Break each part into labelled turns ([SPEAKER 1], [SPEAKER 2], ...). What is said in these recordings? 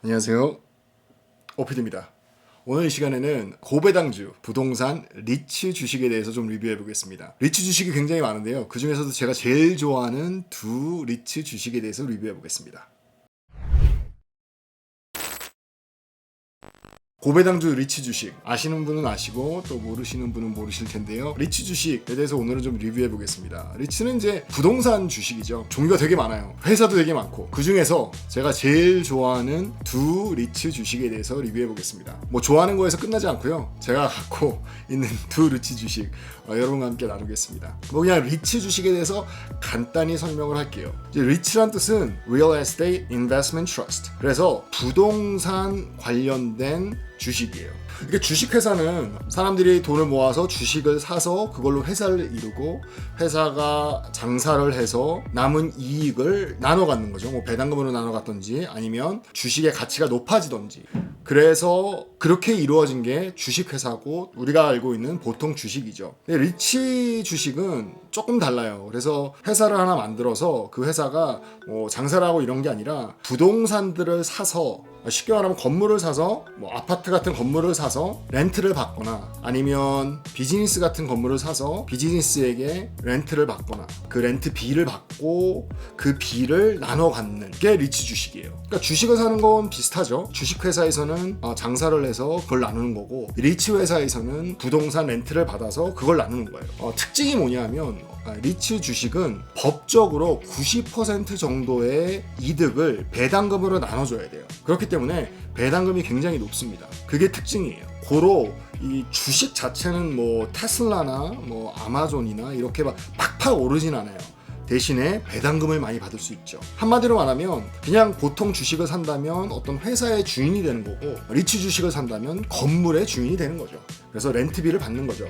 [SPEAKER 1] 안녕하세요. 오피디입니다. 오늘 이 시간에는 고배당주 부동산 리츠 주식에 대해서 좀 리뷰해 보겠습니다. 리츠 주식이 굉장히 많은데요. 그 중에서도 제가 제일 좋아하는 두 리츠 주식에 대해서 리뷰해 보겠습니다. 고배당주 리츠 주식 아시는 분은 아시고 또 모르시는 분은 모르실 텐데요. 리츠 주식에 대해서 오늘은 좀 리뷰해 보겠습니다. 리츠는 이제 부동산 주식이죠. 종류가 되게 많아요. 회사도 되게 많고 그 중에서 제가 제일 좋아하는 두 리츠 주식에 대해서 리뷰해 보겠습니다. 뭐 좋아하는 거에서 끝나지 않고요. 제가 갖고 있는 두 리츠 주식 여러분과 함께 나누겠습니다. 뭐 그냥 리츠 주식에 대해서 간단히 설명을 할게요. 이제 리츠란 뜻은 Real Estate Investment Trust. 그래서 부동산 관련된 주식이에요. 이게 주식회사는 사람들이 돈을 모아서 주식을 사서 그걸로 회사를 이루고 회사가 장사를 해서 남은 이익을 나눠 갖는 거죠. 뭐 배당금으로 나눠 갖든지 아니면 주식의 가치가 높아지든지. 그래서 그렇게 이루어진 게 주식회사고 우리가 알고 있는 보통 주식이죠. 근데 리츠 주식은 조금 달라요. 그래서 회사를 하나 만들어서 그 회사가 뭐 장사를 하고 이런 게 아니라 부동산들을 사서 쉽게 말하면 건물을 사서 뭐 아파트 같은 건물을 사서 렌트를 받거나 아니면 비즈니스 같은 건물을 사서 비즈니스에게 렌트를 받거나 그 렌트비를 받고 그 비를 나눠 갖는 게 리츠 주식이에요. 그러니까 주식을 사는 건 비슷하죠. 주식회사에서는 장사를 해서 그걸 나누는 거고 리츠 회사에서는 부동산 렌트를 받아서 그걸 나누는 거예요. 특징이 뭐냐면 리츠 주식은 법적으로 90% 정도의 이득을 배당금으로 나눠줘야 돼요. 그렇기 때문에 배당금이 굉장히 높습니다. 그게 특징이에요. 고로 이 주식 자체는 뭐 테슬라나 뭐 아마존이나 이렇게 막 팍팍 오르진 않아요. 대신에 배당금을 많이 받을 수 있죠. 한마디로 말하면 그냥 보통 주식을 산다면 어떤 회사의 주인이 되는 거고 리츠 주식을 산다면 건물의 주인이 되는 거죠. 그래서 렌트비를 받는 거죠.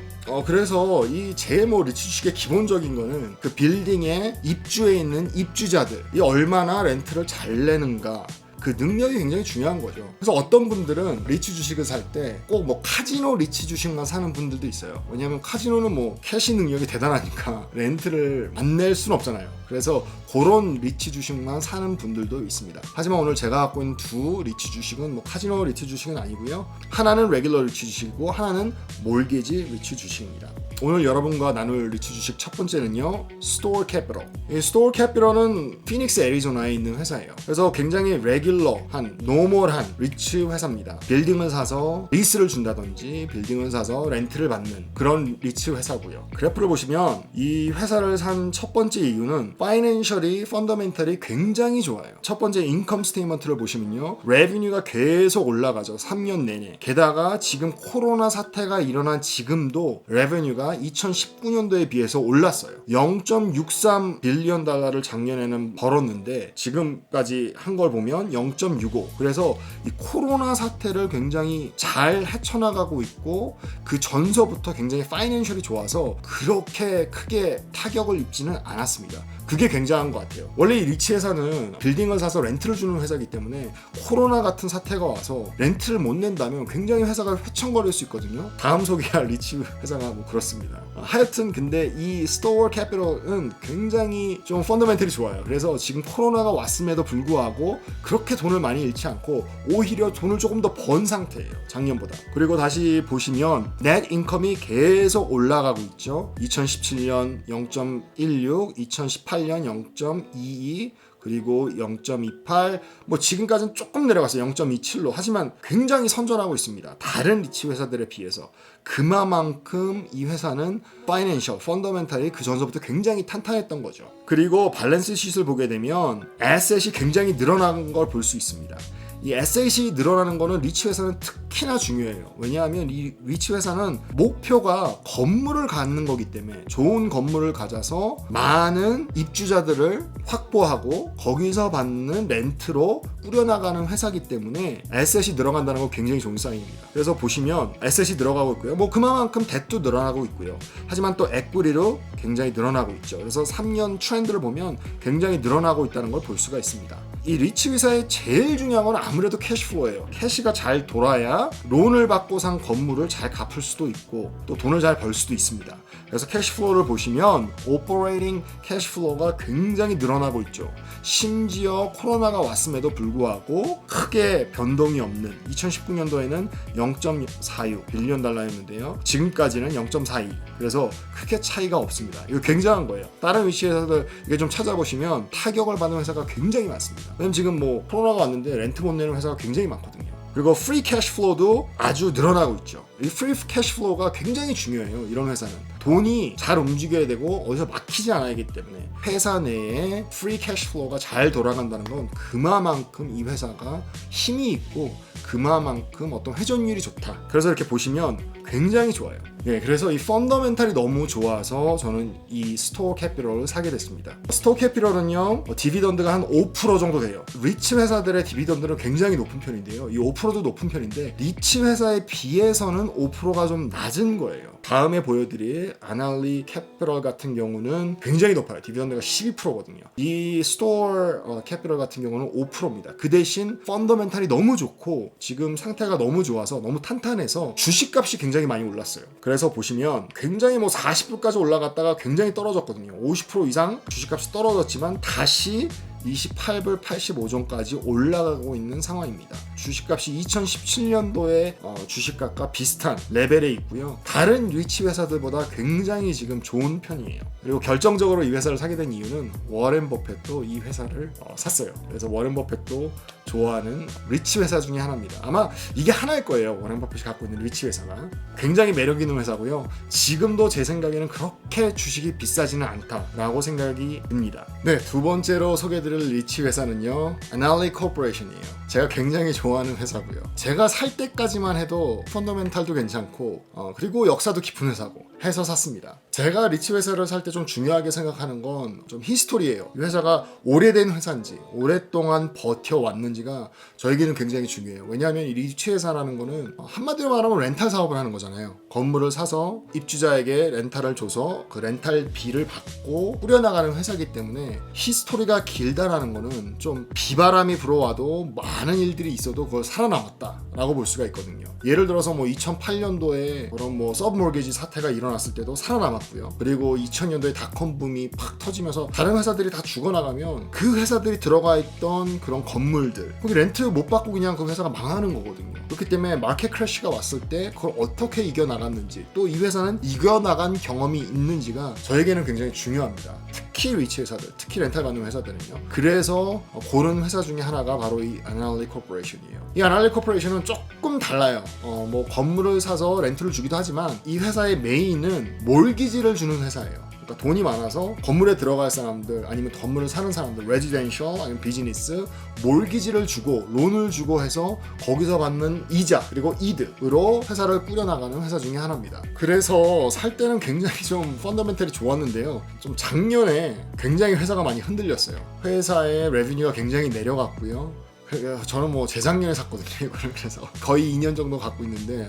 [SPEAKER 1] 그래서 이 제모 리츠 주식의 기본적인 거는 그 빌딩에 입주해 있는 입주자들이 얼마나 렌트를 잘 내는가 그 능력이 굉장히 중요한 거죠. 그래서 어떤 분들은 리츠 주식을 살 때 꼭 뭐 카지노 리츠 주식만 사는 분들도 있어요. 왜냐하면 카지노는 뭐 캐시 능력이 대단하니까 렌트를 안 낼 수는 없잖아요. 그래서 그런 리츠 주식만 사는 분들도 있습니다. 하지만 오늘 제가 갖고 있는 두 리츠 주식은 뭐 카지노 리츠 주식은 아니고요. 하나는 레귤러 리츠 주식이고 하나는 몰게지 리츠 주식입니다. 오늘 여러분과 나눌 리츠 주식 첫 번째는요. 스토어 캐피털. 이 스토어 캐피털은 피닉스 애리조나에 있는 회사예요. 그래서 굉장히 레귤러한 노멀한 리츠 회사입니다. 빌딩을 사서 리스를 준다든지 빌딩을 사서 렌트를 받는 그런 리츠 회사고요. 그래프를 보시면 이 회사를 산 첫 번째 이유는 파이낸셜이 펀더멘털이 굉장히 좋아요. 첫 번째 인컴 스테이트먼트를 보시면요. 레비뉴가 계속 올라가죠. 3년 내내. 게다가 지금 코로나 사태가 일어난 지금도 레비뉴가 2019년도에 비해서 올랐어요. 0.63 빌리언 달러를 작년에는 벌었는데 지금까지 한 걸 보면 0.65. 그래서 이 코로나 사태를 굉장히 잘 헤쳐나가고 있고 그 전서부터 굉장히 파이낸셜이 좋아서 그렇게 크게 타격을 입지는 않았습니다. 그게 굉장한 것 같아요. 원래 이 리츠 회사는 빌딩을 사서 렌트를 주는 회사이기 때문에 코로나 같은 사태가 와서 렌트를 못 낸다면 굉장히 회사가 휘청거릴 수 있거든요. 다음 소개할 리츠 회사가 뭐 그렇습니다. 하여튼 근데 이 스토어 캐피털은 굉장히 좀 펀더멘털이 좋아요. 그래서 지금 코로나가 왔음에도 불구하고 그렇게 돈을 많이 잃지 않고 오히려 돈을 조금 더 번 상태예요. 작년보다. 그리고 다시 보시면 넷 인컴이 계속 올라가고 있죠. 2017년 0.16, 2018년 0.22 그리고 0.28 뭐 지금까지는 조금 내려갔어요. 0.27로. 하지만 굉장히 선전하고 있습니다. 다른 리츠 회사들에 비해서. 그만큼 이 회사는 파이낸셜, 펀더멘탈이 그 전서부터 굉장히 탄탄했던 거죠. 그리고 밸런스 시트를 보게 되면 에셋이 굉장히 늘어난 걸 볼 수 있습니다. 이 에셋이 늘어나는 거는 리츠 회사는 특히나 중요해요. 왜냐하면 이 리츠 회사는 목표가 건물을 갖는 거기 때문에 좋은 건물을 가져서 많은 입주자들을 확보하고 거기서 받는 렌트로 꾸려나가는 회사이기 때문에 에셋이 늘어간다는 건 굉장히 좋은 사인입니다. 그래서 보시면 에셋이 늘어가고 있고요. 뭐 그만큼 뎁도 늘어나고 있고요. 하지만 또 에퀴리로 굉장히 늘어나고 있죠. 그래서 3년 트렌드를 보면 굉장히 늘어나고 있다는 걸 볼 수가 있습니다. 이 리치 회사의 제일 중요한 건 아무래도 캐시플로예요. 캐시가 잘 돌아야 론을 받고 산 건물을 잘 갚을 수도 있고 또 돈을 잘 벌 수도 있습니다. 그래서 캐시플로우를 보시면 오퍼레이팅 캐시플로우가 굉장히 늘어나고 있죠. 심지어 코로나가 왔음에도 불구하고 크게 변동이 없는 2019년도에는 0.46 빌리언 달러였는데요. 지금까지는 0.42. 그래서 크게 차이가 없습니다. 이거 굉장한 거예요. 다른 위치에서도 이게 좀 찾아보시면 타격을 받는 회사가 굉장히 많습니다. 왜냐면 지금 뭐 코로나가 왔는데 렌트 못 내는 회사가 굉장히 많거든요. 그리고 프리 캐시플로우도 아주 늘어나고 있죠. 이 프리 캐시플로우가 굉장히 중요해요. 이런 회사는 돈이 잘 움직여야 되고 어디서 막히지 않아야 하기 때문에 회사 내에 프리 캐시플로우가 잘 돌아간다는 건 그만큼 이 회사가 힘이 있고 그만큼 어떤 회전율이 좋다. 그래서 이렇게 보시면 굉장히 좋아요. 네, 그래서 이 펀더멘탈이 너무 좋아서 저는 이 스토어 캐피럴을 사게 됐습니다. 스토어 캐피럴은요, 디비던드가 한 5% 정도 돼요. 리치 회사들의 디비던드는 굉장히 높은 편인데요. 이 5%도 높은 편인데 리치 회사에 비해서는 5%가 좀 낮은 거예요. 다음에 보여드릴 아날리 캐피럴 같은 경우는 굉장히 높아요. 디비던드가 12%거든요. 이 스토어 캐피럴 같은 경우는 5%입니다. 그 대신 펀더멘탈이 너무 좋고 지금 상태가 너무 좋아서 너무 탄탄해서 주식값이 굉장히 많이 올랐어요. 그래서 보시면 굉장히 뭐 40불까지 올라갔다가 굉장히 떨어졌거든요. 50% 이상 주식값이 떨어졌지만 다시 28불 85전까지 올라가고 있는 상황입니다. 주식값이 2017년도에 주식값과 비슷한 레벨에 있고요. 다른 리치 회사들보다 굉장히 지금 좋은 편이에요. 그리고 결정적으로 이 회사를 사게 된 이유는 워렌 버핏도 이 회사를 샀어요. 그래서 워렌 버핏도 좋아하는 리치 회사 중에 하나입니다. 아마 이게 하나일 거예요. 워렌 버핏이 갖고 있는 리치 회사가. 굉장히 매력 있는 회사고요. 지금도 제 생각에는 그렇게 주식이 비싸지는 않다라고 생각이 듭니다. 네, 두 번째로 소개드릴 리치 회사는요, 아날리 코퍼레이션이에요. 제가 굉장히 좋아하는 회사고요. 제가 살 때까지만 해도 펀더멘탈도 괜찮고 그리고 역사도 깊은 회사고 해서 샀습니다. 제가 리치 회사를 살 때 좀 중요하게 생각하는 건 좀 히스토리예요. 이 회사가 오래된 회사인지 오랫동안 버텨왔는지가 저에게는 굉장히 중요해요. 왜냐하면 이 리치 회사라는 거는 한마디로 말하면 렌탈 사업을 하는 거잖아요. 건물을 사서 입주자에게 렌탈을 줘서 그 렌탈비를 받고 꾸려나가는 회사이기 때문에 히스토리가 길다라는 거는 좀 비바람이 불어와도 많은 일들이 있어도 그걸 살아남았다라고 볼 수가 있거든요. 예를 들어서 뭐 2008년도에 그런 뭐 서브모르게지 사태가 일어났을 때도 살아남았고요. 그리고 2000년도에 닷컴 붐이 팍 터지면서 다른 회사들이 다 죽어나가면 그 회사들이 들어가 있던 그런 건물들 거기 렌트 못 받고 그냥 그 회사가 망하는 거거든요. 그렇기 때문에 마켓 크래시가 왔을 때 그걸 어떻게 이겨나갔는지 또 이 회사는 이겨나간 경험이 있는지가 저에게는 굉장히 중요합니다. 특히 리치 회사들, 특히 렌탈 받는 회사들은요. 그래서 고른 회사 중에 하나가 바로 이 아날리 코퍼레이션이에요. 이 아날리 코퍼레이션은 조금 달라요. 뭐 건물을 사서 렌트를 주기도 하지만 이 회사의 메인은 몰기지를 주는 회사예요. 그러니까 돈이 많아서 건물에 들어갈 사람들 아니면 건물을 사는 사람들 레지던셜 아니면 비즈니스 몰기지를 주고 론을 주고 해서 거기서 받는 이자 그리고 이득으로 회사를 꾸려나가는 회사 중에 하나입니다. 그래서 살 때는 굉장히 좀 펀더멘털이 좋았는데요. 좀 작년에 굉장히 회사가 많이 흔들렸어요. 회사의 레비뉴가 굉장히 내려갔고요. 저는 뭐 재작년에 샀거든요. 그래서 거의 2년 정도 갖고 있는데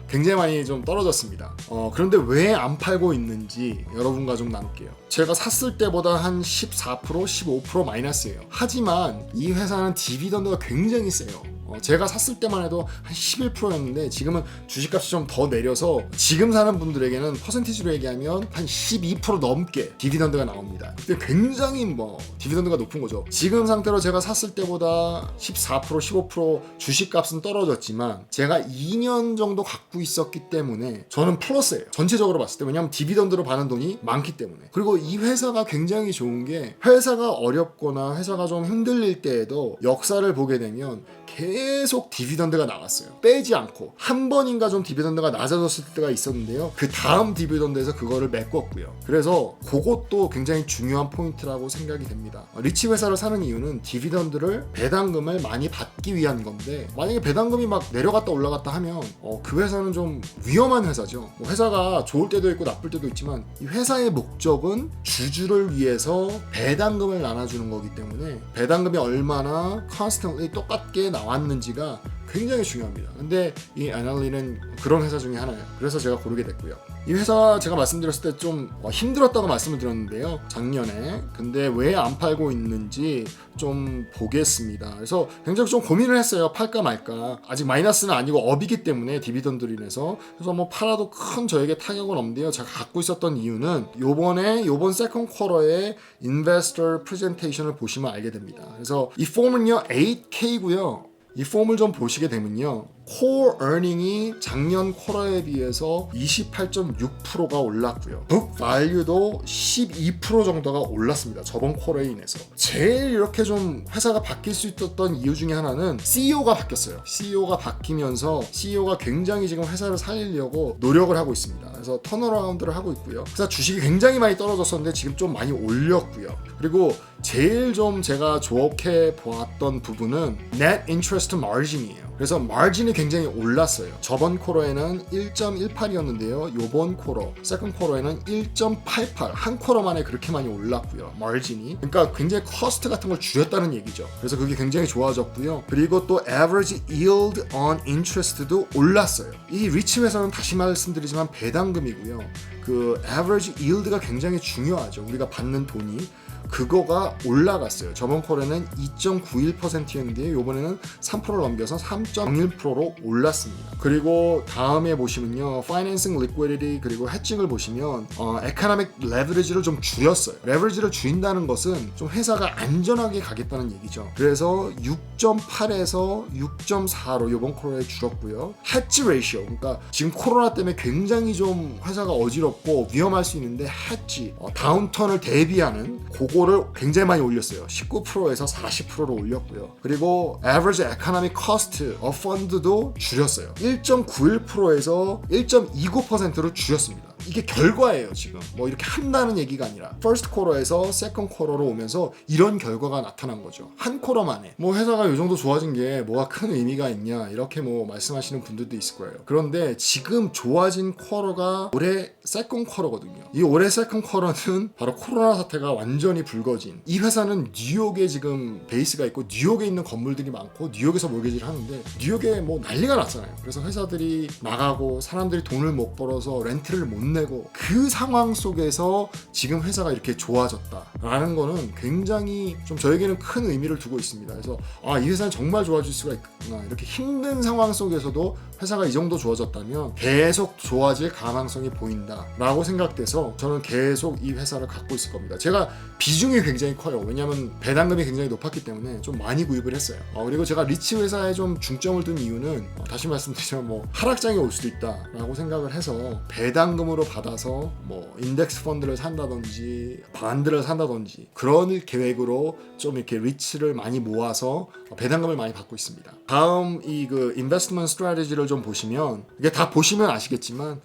[SPEAKER 1] 굉장히 많이 좀 떨어졌습니다. 그런데 왜 안 팔고 있는지 여러분과 좀 나눌게요. 제가 샀을 때보다 한 14%, 15% 마이너스예요. 하지만 이 회사는 디비던드가 굉장히 세요. 제가 샀을 때만 해도 한 11%였는데 지금은 주식값이 좀 더 내려서 지금 사는 분들에게는 퍼센티지로 얘기하면 한 12% 넘게 디비던드가 나옵니다. 근데 굉장히 디비던드가 높은 거죠. 지금 상태로 제가 샀을 때보다 14%, 15% 주식값은 떨어졌지만 제가 2년 정도 갖고 있었기 때문에 저는 플러스예요. 전체적으로 봤을 때. 왜냐하면 디비던드로 받는 돈이 많기 때문에. 그리고 이 회사가 굉장히 좋은 게 회사가 어렵거나 회사가 좀 흔들릴 때에도 역사를 보게 되면 계속 디비던드가 나왔어요. 빼지 않고 한 번인가 좀 디비던드가 낮아졌을 때가 있었는데요. 그 다음 디비던드에서 그거를 메꿨고요. 그래서 그것도 굉장히 중요한 포인트라고 생각이 됩니다. 리치 회사를 사는 이유는 디비던드를 배당금을 많이 받기 위한 건데 만약에 배당금이 막 내려갔다 올라갔다 하면 그 회사는 좀 위험한 회사죠. 회사가 좋을 때도 있고 나쁠 때도 있지만 이 회사의 목적은 주주를 위해서 배당금을 나눠주는 거기 때문에 배당금이 얼마나 constantly 똑같게 나왔는지가 굉장히 중요합니다. 근데 이 아날리는 그런 회사 중에 하나예요. 그래서 제가 고르게 됐고요. 이 회사 제가 말씀드렸을 때 좀 힘들었다고 말씀을 드렸는데요, 작년에. 근데 왜 안 팔고 있는지 좀 보겠습니다. 그래서 굉장히 좀 고민을 했어요. 팔까 말까. 아직 마이너스는 아니고 업이기 때문에 디비던드로 인해서. 그래서 뭐 팔아도 큰 저에게 타격은 없는데요. 제가 갖고 있었던 이유는 요번 세컨 쿼터의 인베스터 프레젠테이션을 보시면 알게 됩니다. 그래서 이 폼은요 8K고요. 이 폼을 좀 보시게 되면요, core earning이 작년 쿼터에 비해서 28.6%가 올랐고요. book value도 12% 정도가 올랐습니다. 저번 쿼터에 인해서. 제일 이렇게 좀 회사가 바뀔 수 있었던 이유 중에 하나는 CEO가 바뀌었어요. CEO가 바뀌면서 CEO가 굉장히 지금 회사를 살리려고 노력을 하고 있습니다. 그래서 턴어라운드를 하고 있고요. 회사 주식이 굉장히 많이 떨어졌었는데 지금 좀 많이 올렸고요. 그리고 제일 좀 제가 좋게 보았던 부분은 net interest margin이에요. 그래서 마진이 굉장히 올랐어요. 저번 쿼터에는 1.18이었는데요. 요번 쿼터, 세컨 쿼터에는 1.88. 한 쿼터 만에 그렇게 많이 올랐고요. 마진이. 그러니까 굉장히 커스트 같은 걸 줄였다는 얘기죠. 그래서 그게 굉장히 좋아졌고요. 그리고 또 average yield on interest도 올랐어요. 이 리치 회사는 다시 말씀드리지만 배당금이고요. 그 average yield가 굉장히 중요하죠. 우리가 받는 돈이. 그거가 올라갔어요. 저번 쿼터에는 2.91%였는데요. 이번에는 3%를 넘겨서 3.01%로 올랐습니다. 그리고 다음에 보시면요, Financing Liquidity 그리고 해칭을 보시면 Economic Leverage를 좀 줄였어요. 레버리지를 줄인다는 것은 좀 회사가 안전하게 가겠다는 얘기죠. 그래서 6.8에서 6.4로 이번 쿼터에 줄었고요. Hedge Ratio, 그러니까 지금 코로나 때문에 굉장히 좀 회사가 어지럽고 위험할 수 있는데 hedge, 다운턴을 대비하는 그거를 굉장히 많이 올렸어요. 19%에서 40%로 올렸고요. 그리고 average economic cost of fund도 줄였어요. 1.91%에서 1.29%로 줄였습니다. 이게 결과예요. 지금 뭐 이렇게 한다는 얘기가 아니라 first quarter에서 second quarter로 오면서 이런 결과가 나타난 거죠. 한 쿼터 만에. 뭐 회사가 이 정도 좋아진 게 뭐가 큰 의미가 있냐 이렇게 뭐 말씀하시는 분들도 있을 거예요. 그런데 지금 좋아진 쿼터가 올해 second quarter거든요. 이 올해 second quarter는 바로 코로나 사태가 완전히 불거진, 이 회사는 뉴욕에 지금 베이스가 있고 뉴욕에 있는 건물들이 많고 뉴욕에서 몰개지를 하는데 뉴욕에 뭐 난리가 났잖아요. 그래서 회사들이 나가고 사람들이 돈을 못 벌어서 렌트를 못 내고, 그 상황 속에서 지금 회사가 이렇게 좋아졌다라는 거는 굉장히 좀 저에게는 큰 의미를 두고 있습니다. 그래서 이 회사는 정말 좋아질 수가 있구나. 이렇게 힘든 상황 속에서도 회사가 이 정도 좋아졌다면 계속 좋아질 가능성이 보인다라고 생각돼서 저는 계속 이 회사를 갖고 있을 겁니다. 제가 비중이 굉장히 커요. 왜냐하면 배당금이 굉장히 높았기 때문에 좀 많이 구입을 했어요. 그리고 제가 리치 회사에 좀 중점을 둔 이유는 다시 말씀드리면 뭐 하락장이 올 수도 있다라고 생각을 해서 배당금으로 받아서 뭐 인덱스 펀드를 산다든지 반드를 산다든지 그런 계획으로 좀 이렇게 리치를 많이 모아서 배당금을 많이 받고 있습니다. 다음 이 그 인베스트먼트 스트래티지를 좀 보시면, 이게 다 보시면 아시겠지만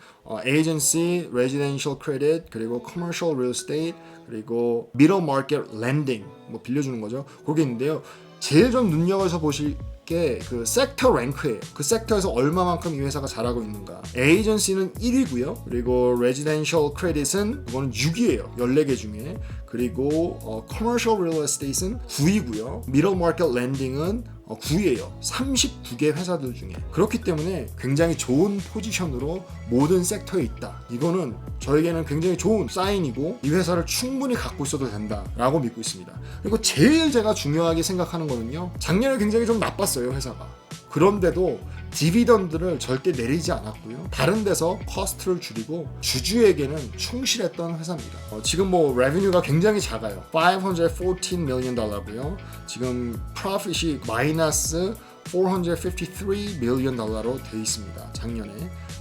[SPEAKER 1] 에이전시, 레지던셜 크레딧, 그리고 커머셜 리얼 에스테이트, 그리고 미들 마켓 렌딩, 뭐 빌려주는 거죠. 그게 있는데요. 제일 좀 눈여겨서 보실 게 그 섹터 랭크예요. 그 섹터에서 얼마만큼 이 회사가 잘하고 있는가. 에이전시는 1위고요. 그리고 레지던셜 크레딧은 그거는 6위예요. 14개 중에. 그리고 커머셜 리얼 에스테이트는 9위고요. 미들 마켓 렌딩은 9위예요. 39개 회사들 중에. 그렇기 때문에 굉장히 좋은 포지션으로 모든 섹터에 있다. 이거는 저에게는 굉장히 좋은 사인이고 이 회사를 충분히 갖고 있어도 된다라고 믿고 있습니다. 그리고 제일 제가 중요하게 생각하는 거는요, 작년에 굉장히 좀 나빴어요, 회사가. 그런데도 디비던드를 절대 내리지 않았고요. 다른 데서 커스트를 줄이고 주주에게는 충실했던 회사입니다. 지금 뭐 레베뉴가 굉장히 작아요. $514 million 달러고요. 지금 프로핏이 마이너스 $453 million 달러로 돼 있습니다. 작년에.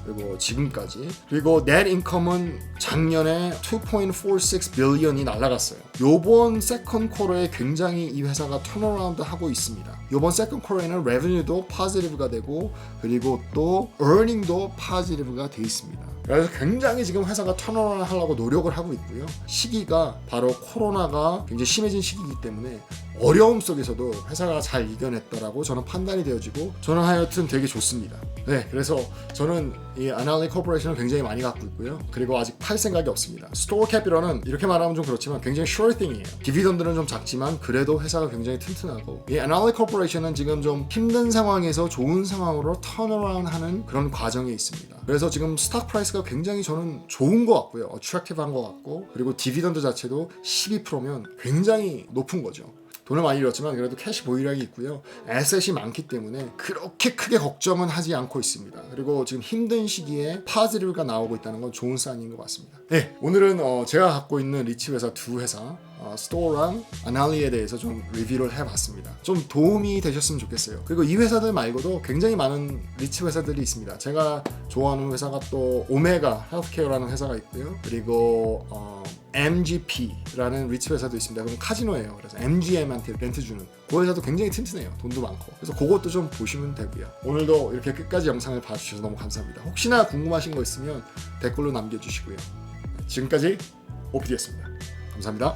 [SPEAKER 1] 그리고 지금까지. 그리고 net income은 작년에 2.46 billion이 날라갔어요. 요번 세컨 쿼터에 굉장히 이 회사가 턴어라운드 하고 있습니다. 요번 세컨 쿼터에는 revenue도 positive가 되고 그리고 또 earning도 positive가 돼 있습니다. 그래서 굉장히 지금 회사가 턴어라운드 하려고 노력을 하고 있고요. 시기가 바로 코로나가 굉장히 심해진 시기이기 때문에 어려움 속에서도 회사가 잘 이겨냈다라고 저는 판단이 되어지고, 저는 하여튼 되게 좋습니다. 네, 그래서 저는 이 아날리 코퍼레이션을 굉장히 많이 갖고 있고요. 그리고 아직 팔 생각이 없습니다. 스토어 캐피럴은 이렇게 말하면 좀 그렇지만 굉장히 숏 sure thing이에요. 디비던드는 좀 작지만 그래도 회사가 굉장히 튼튼하고 이 Annaly Corporation은 지금 좀 힘든 상황에서 좋은 상황으로 턴어라운드 하는 그런 과정에 있습니다. 그래서 지금 스탁 프라이스가 굉장히 저는 좋은 것 같고요. 어트랙티브한 것 같고 그리고 디비던드 자체도 12%면 굉장히 높은 거죠. 돈을 많이 잃었지만 그래도 캐시 보유량이 있고요. 에셋이 많기 때문에 그렇게 크게 걱정은 하지 않고 있습니다. 그리고 지금 힘든 시기에 파지티브가 나오고 있다는 건 좋은 사인인 것 같습니다. 네, 오늘은 제가 갖고 있는 리치 회사 두 회사 스토어랑 아날리에 대해서 좀 리뷰를 해봤습니다. 좀 도움이 되셨으면 좋겠어요. 그리고 이 회사들 말고도 굉장히 많은 리치 회사들이 있습니다. 제가 좋아하는 회사가 또 오메가 헬스케어라는 회사가 있고요. 그리고 MGP라는 리치 회사도 있습니다. 그럼 카지노예요. 그래서 MGM한테 렌트 주는 그 회사도 굉장히 튼튼해요. 돈도 많고. 그래서 그것도 좀 보시면 되고요. 오늘도 이렇게 끝까지 영상을 봐주셔서 너무 감사합니다. 혹시나 궁금하신 거 있으면 댓글로 남겨주시고요. 지금까지 OPD였습니다. 감사합니다.